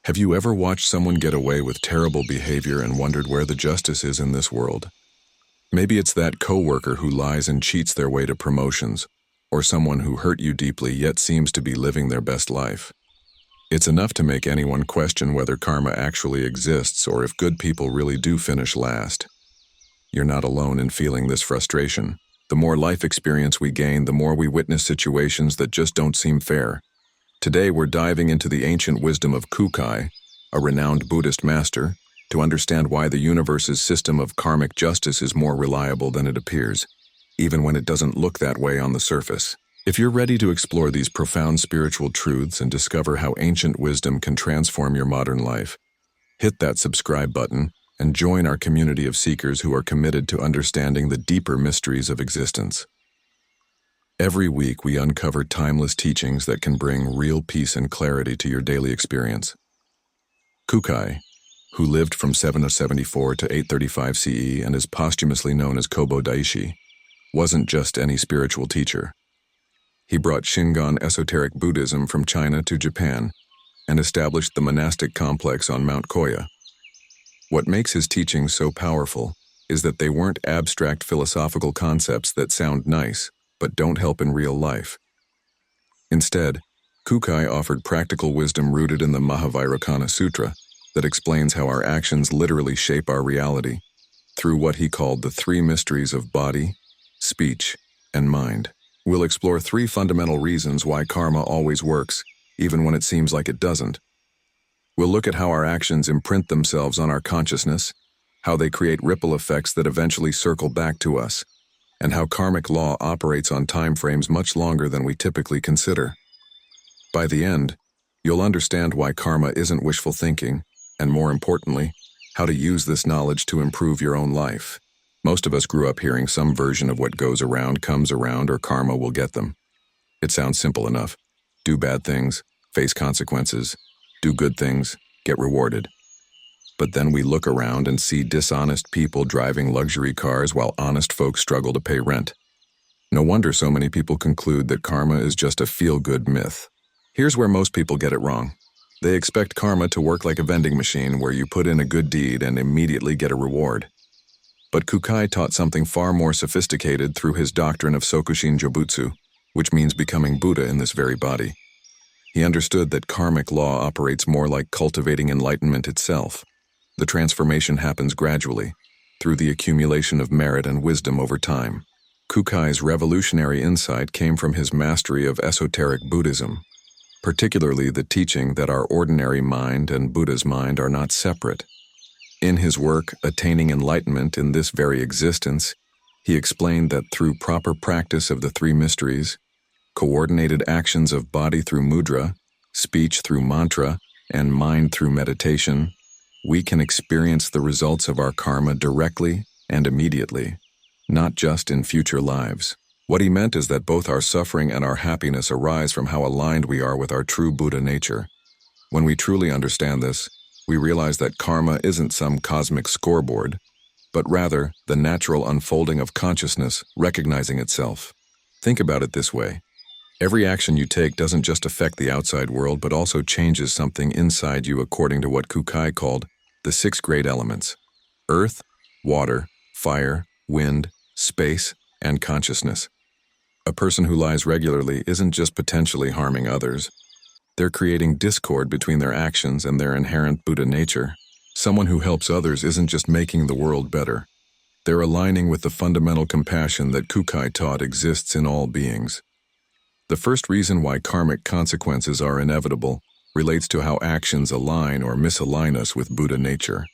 Have you ever watched someone get away with terrible behavior and wondered where the justice is in this world? Maybe it's that coworker who lies and cheats their way to promotions, or someone who hurt you deeply yet seems to be living their best life. It's enough to make anyone question whether karma actually exists or if good people really do finish last. You're not alone in feeling this frustration. The more life experience we gain, the more we witness situations that just don't seem fair. Today we're diving into the ancient wisdom of Kukai, a renowned Buddhist master, to understand why the universe's system of karmic justice is more reliable than it appears, even when it doesn't look that way on the surface. If you're ready to explore these profound spiritual truths and discover how ancient wisdom can transform your modern life, hit that subscribe button and join our community of seekers who are committed to understanding the deeper mysteries of existence. Every week we uncover timeless teachings that can bring real peace and clarity to your daily experience. Kukai, who lived from 774 to 835 CE and is posthumously known as Kobo Daishi, wasn't just any spiritual teacher. He brought Shingon esoteric Buddhism from China to Japan and established the monastic complex on Mount Koya. What makes his teachings so powerful is that they weren't abstract philosophical concepts that sound nice but don't help in real life. Instead, Kukai offered practical wisdom rooted in the Mahavairakana Sutra that explains how our actions literally shape our reality through what he called the three mysteries of body, speech, and mind. We'll explore three fundamental reasons why karma always works, even when it seems like it doesn't. We'll look at how our actions imprint themselves on our consciousness, how they create ripple effects that eventually circle back to us, and how karmic law operates on time frames much longer than we typically consider. By the end, you'll understand why karma isn't wishful thinking, and more importantly, how to use this knowledge to improve your own life. Most of us grew up hearing some version of what goes around comes around or karma will get them. It sounds simple enough. Do bad things, face consequences. Do good things, get rewarded. But then we look around and see dishonest people driving luxury cars while honest folks struggle to pay rent. No wonder so many people conclude that karma is just a feel-good myth. Here's where most people get it wrong. They expect karma to work like a vending machine where you put in a good deed and immediately get a reward. But Kukai taught something far more sophisticated through his doctrine of Sokushin Jobutsu, which means becoming Buddha in this very body. He understood that karmic law operates more like cultivating enlightenment itself. The transformation happens gradually, through the accumulation of merit and wisdom over time. Kukai's revolutionary insight came from his mastery of esoteric Buddhism, particularly the teaching that our ordinary mind and Buddha's mind are not separate. In his work, Attaining Enlightenment in This Very Existence, he explained that through proper practice of the three mysteries, coordinated actions of body through mudra, speech through mantra, and mind through meditation, we can experience the results of our karma directly and immediately, not just in future lives. What he meant is that both our suffering and our happiness arise from how aligned we are with our true Buddha nature. When we truly understand this, we realize that karma isn't some cosmic scoreboard, but rather the natural unfolding of consciousness recognizing itself. Think about it this way. Every action you take doesn't just affect the outside world, but also changes something inside you according to what Kukai called the 6 great elements: earth, water, fire, wind, space, and consciousness. A person who lies regularly isn't just potentially harming others. They're creating discord between their actions and their inherent Buddha nature. Someone who helps others isn't just making the world better. They're aligning with the fundamental compassion that Kukai taught exists in all beings. The first reason why karmic consequences are inevitable relates to how actions align or misalign us with Buddha nature.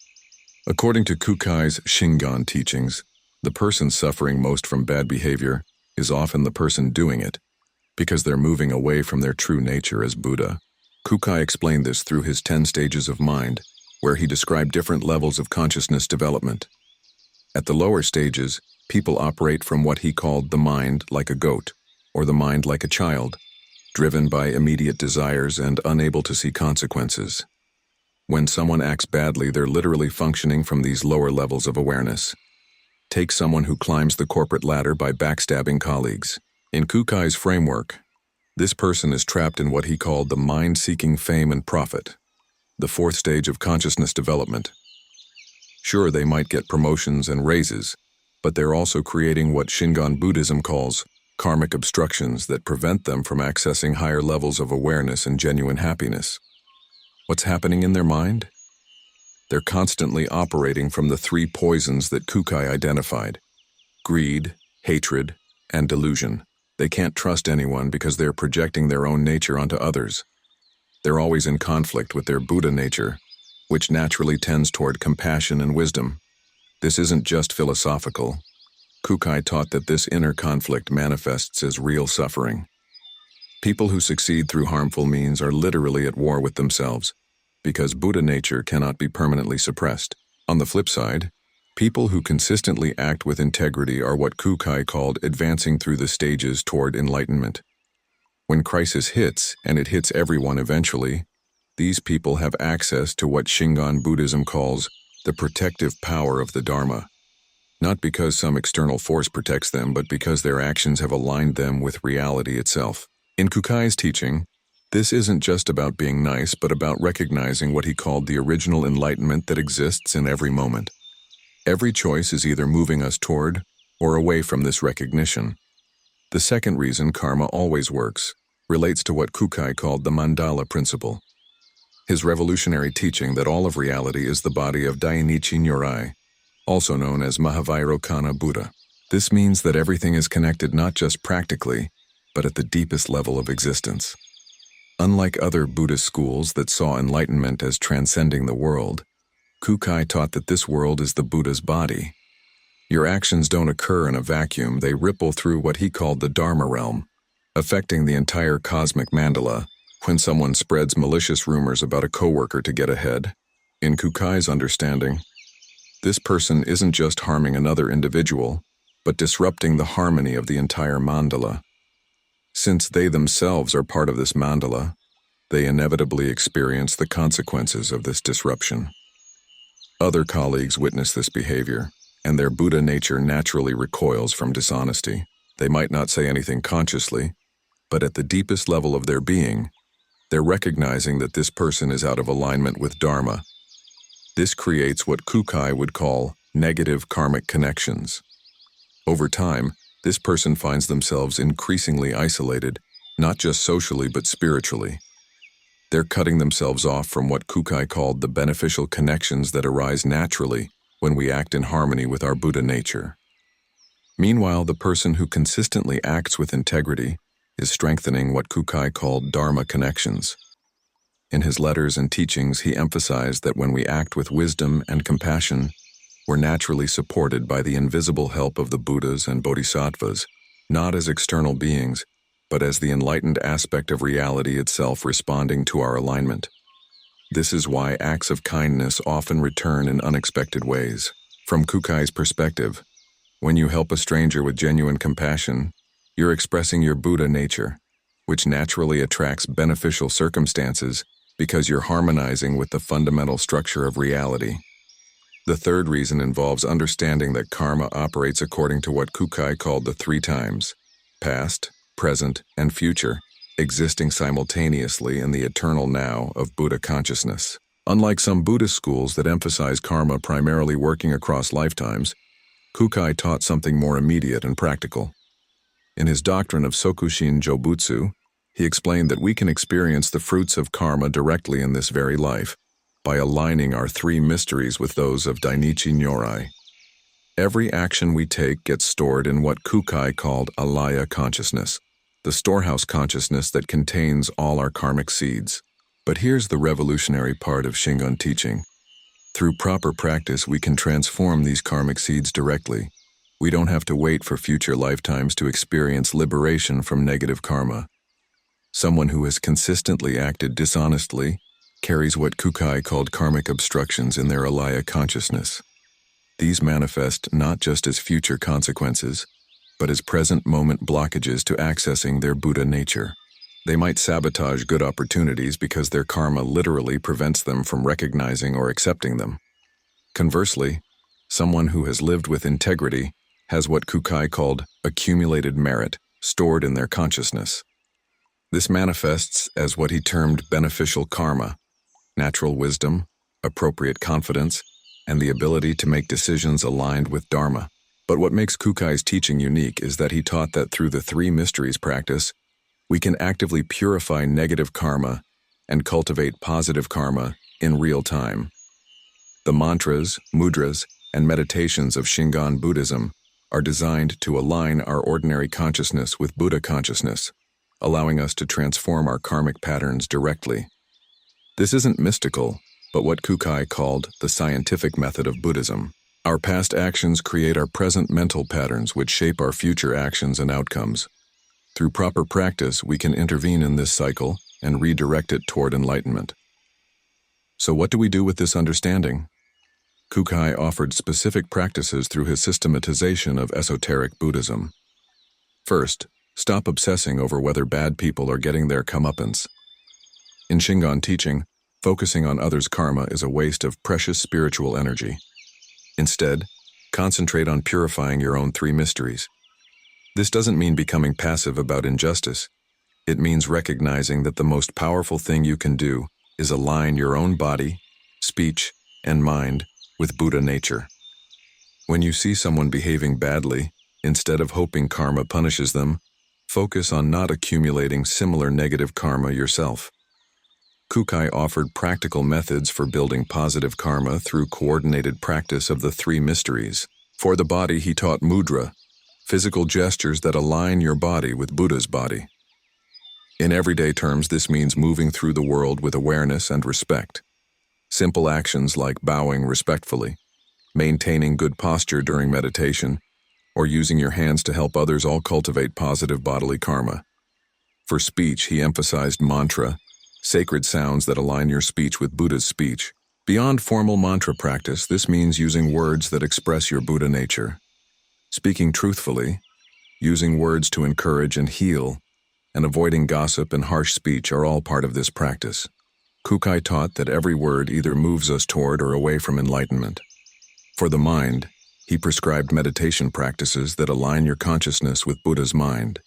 According to Kukai's Shingon teachings, the person suffering most from bad behavior is often the person doing it, because they're moving away from their true nature as Buddha. Kukai explained this through his 10 stages of mind, where he described different levels of consciousness development. At the lower stages, people operate from what he called the mind like a goat, or the mind like a child, driven by immediate desires and unable to see consequences. When someone acts badly, they're literally functioning from these lower levels of awareness. Take someone who climbs the corporate ladder by backstabbing colleagues. In Kukai's framework, this person is trapped in what he called the mind seeking fame and profit. the fourth stage of consciousness development. Sure, they might get promotions and raises, but they're also creating what Shingon Buddhism calls karmic obstructions that prevent them from accessing higher levels of awareness and genuine happiness. What's happening in their mind? They're constantly operating from the three poisons that Kukai identified: greed, hatred, and delusion. They can't trust anyone because they're projecting their own nature onto others. They're always in conflict with their Buddha nature, which naturally tends toward compassion and wisdom. This isn't just philosophical. Kukai taught that this inner conflict manifests as real suffering. People who succeed through harmful means are literally at war with themselves, because Buddha nature cannot be permanently suppressed. On the flip side, people who consistently act with integrity are what Kukai called advancing through the stages toward enlightenment. When crisis hits, and it hits everyone eventually, these people have access to what Shingon Buddhism calls the protective power of the Dharma. Not because some external force protects them, but because their actions have aligned them with reality itself. In Kukai's teaching, this isn't just about being nice, but about recognizing what he called the original enlightenment that exists in every moment. Every choice is either moving us toward or away from this recognition. The second reason karma always works relates to what Kukai called the mandala principle. His revolutionary teaching that all of reality is the body of Dainichi Nyorai, also known as Mahavairocana Buddha. This means that everything is connected not just practically, but at the deepest level of existence. Unlike other Buddhist schools that saw enlightenment as transcending the world, Kukai taught that this world is the Buddha's body. Your actions don't occur in a vacuum, they ripple through what he called the Dharma realm, affecting the entire cosmic mandala. When someone spreads malicious rumors about a coworker to get ahead, in Kukai's understanding, this person isn't just harming another individual, but disrupting the harmony of the entire mandala. Since they themselves are part of this mandala, they inevitably experience the consequences of this disruption. Other colleagues witness this behavior, and their Buddha nature naturally recoils from dishonesty. They might not say anything consciously, but at the deepest level of their being, they're recognizing that this person is out of alignment with Dharma. This creates what Kukai would call negative karmic connections. Over time, this person finds themselves increasingly isolated, not just socially but spiritually. They're cutting themselves off from what Kukai called the beneficial connections that arise naturally when we act in harmony with our Buddha nature. Meanwhile, the person who consistently acts with integrity is strengthening what Kukai called Dharma connections. In his letters and teachings, he emphasized that when we act with wisdom and compassion, we're naturally supported by the invisible help of the Buddhas and Bodhisattvas, not as external beings, but as the enlightened aspect of reality itself responding to our alignment. This is why acts of kindness often return in unexpected ways. From Kukai's perspective, when you help a stranger with genuine compassion, you're expressing your Buddha nature, which naturally attracts beneficial circumstances because you're harmonizing with the fundamental structure of reality. The third reason involves understanding that karma operates according to what Kukai called the three times: past, present, and future, existing simultaneously in the eternal now of Buddha consciousness. Unlike some Buddhist schools that emphasize karma primarily working across lifetimes, Kukai taught something more immediate and practical. In his doctrine of Sokushin Jobutsu, he explained that we can experience the fruits of karma directly in this very life by aligning our three mysteries with those of Dainichi Nyorai. Every action we take gets stored in what Kukai called alaya consciousness, the storehouse consciousness that contains all our karmic seeds. But here's the revolutionary part of Shingon teaching. Through proper practice, we can transform these karmic seeds directly. We don't have to wait for future lifetimes to experience liberation from negative karma. Someone who has consistently acted dishonestly carries what Kukai called karmic obstructions in their alaya consciousness. These manifest not just as future consequences, but as present moment blockages to accessing their Buddha nature. They might sabotage good opportunities because their karma literally prevents them from recognizing or accepting them. Conversely, someone who has lived with integrity has what Kukai called accumulated merit stored in their consciousness. This manifests as what he termed beneficial karma, natural wisdom, appropriate confidence, and the ability to make decisions aligned with Dharma. But what makes Kūkai's teaching unique is that he taught that through the three mysteries practice, we can actively purify negative karma and cultivate positive karma in real time. The mantras, mudras, and meditations of Shingon Buddhism are designed to align our ordinary consciousness with Buddha consciousness, allowing us to transform our karmic patterns directly. This isn't mystical, but what Kukai called the scientific method of Buddhism. Our past actions create our present mental patterns which shape our future actions and outcomes. Through proper practice, we can intervene in this cycle and redirect it toward enlightenment. So what do we do with this understanding? Kukai offered specific practices through his systematization of esoteric Buddhism. First, stop obsessing over whether bad people are getting their comeuppance. In Shingon teaching, focusing on others' karma is a waste of precious spiritual energy. Instead, concentrate on purifying your own three mysteries. This doesn't mean becoming passive about injustice. It means recognizing that the most powerful thing you can do is align your own body, speech, and mind with Buddha nature. When you see someone behaving badly, instead of hoping karma punishes them, focus on not accumulating similar negative karma yourself. Kukai offered practical methods for building positive karma through coordinated practice of the three mysteries. For the body, he taught mudra, physical gestures that align your body with Buddha's body. In everyday terms, this means moving through the world with awareness and respect. Simple actions like bowing respectfully, maintaining good posture during meditation, or using your hands to help others all cultivate positive bodily karma. For speech, he emphasized mantra, sacred sounds that align your speech with Buddha's speech. Beyond formal mantra practice, this means using words that express your Buddha nature. Speaking truthfully, using words to encourage and heal, and avoiding gossip and harsh speech are all part of this practice. Kukai taught that every word either moves us toward or away from enlightenment. For the mind, he prescribed meditation practices that align your consciousness with Buddha's mind.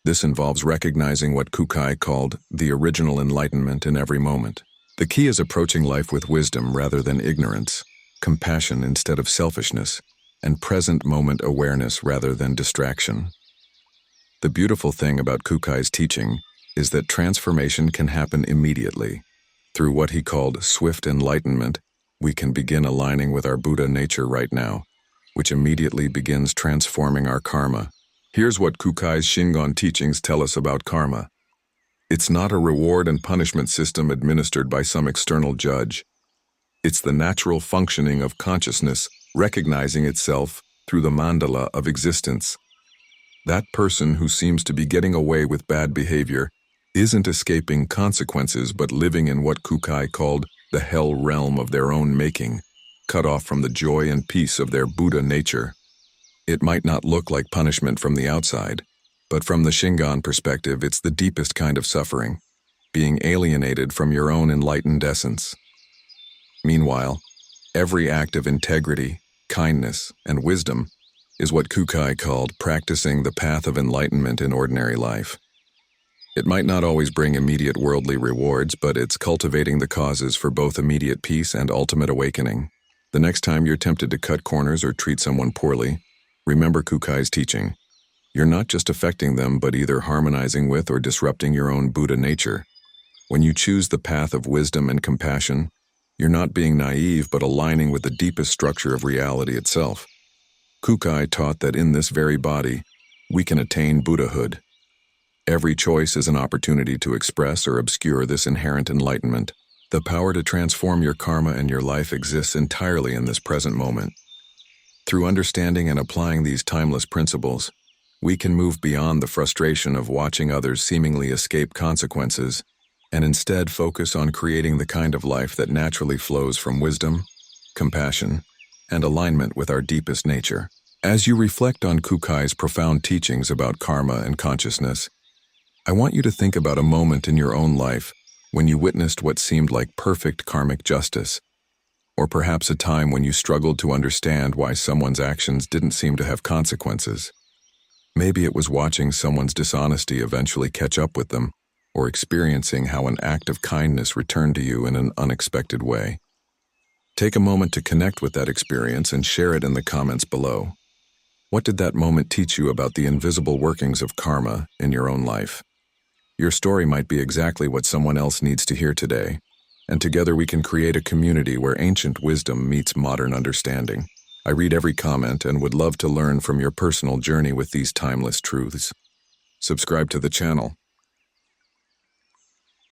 This involves recognizing what Kukai called the original enlightenment in every moment. The key is approaching life with wisdom rather than ignorance, compassion instead of selfishness, and present moment awareness rather than distraction. The beautiful thing about Kukai's teaching is that transformation can happen immediately. Through what he called swift enlightenment, we can begin aligning with our Buddha nature right now, which immediately begins transforming our karma. Here's what Kukai's Shingon teachings tell us about karma. It's not a reward and punishment system administered by some external judge. It's the natural functioning of consciousness recognizing itself through the mandala of existence. That person who seems to be getting away with bad behavior isn't escaping consequences but living in what Kukai called the hell realm of their own making, cut off from the joy and peace of their Buddha nature. It might not look like punishment from the outside, but from the Shingon perspective, it's the deepest kind of suffering, being alienated from your own enlightened essence. Meanwhile, every act of integrity, kindness, and wisdom is what Kukai called practicing the path of enlightenment in ordinary life. It might not always bring immediate worldly rewards, but it's cultivating the causes for both immediate peace and ultimate awakening. The next time you're tempted to cut corners or treat someone poorly, remember Kukai's teaching. You're not just affecting them, but either harmonizing with or disrupting your own Buddha nature. When you choose the path of wisdom and compassion, you're not being naive, but aligning with the deepest structure of reality itself. Kukai taught that in this very body, we can attain Buddhahood. Every choice is an opportunity to express or obscure this inherent enlightenment. The power to transform your karma and your life exists entirely in this present moment. Through understanding and applying these timeless principles, we can move beyond the frustration of watching others seemingly escape consequences and instead focus on creating the kind of life that naturally flows from wisdom, compassion, and alignment with our deepest nature. As you reflect on Kukai's profound teachings about karma and consciousness, I want you to think about a moment in your own life when you witnessed what seemed like perfect karmic justice, or perhaps a time when you struggled to understand why someone's actions didn't seem to have consequences. Maybe it was watching someone's dishonesty eventually catch up with them, or experiencing how an act of kindness returned to you in an unexpected way. Take a moment to connect with that experience and share it in the comments below. What did that moment teach you about the invisible workings of karma in your own life? Your story might be exactly what someone else needs to hear today, and together we can create a community where ancient wisdom meets modern understanding. I read every comment and would love to learn from your personal journey with these timeless truths. Subscribe to the channel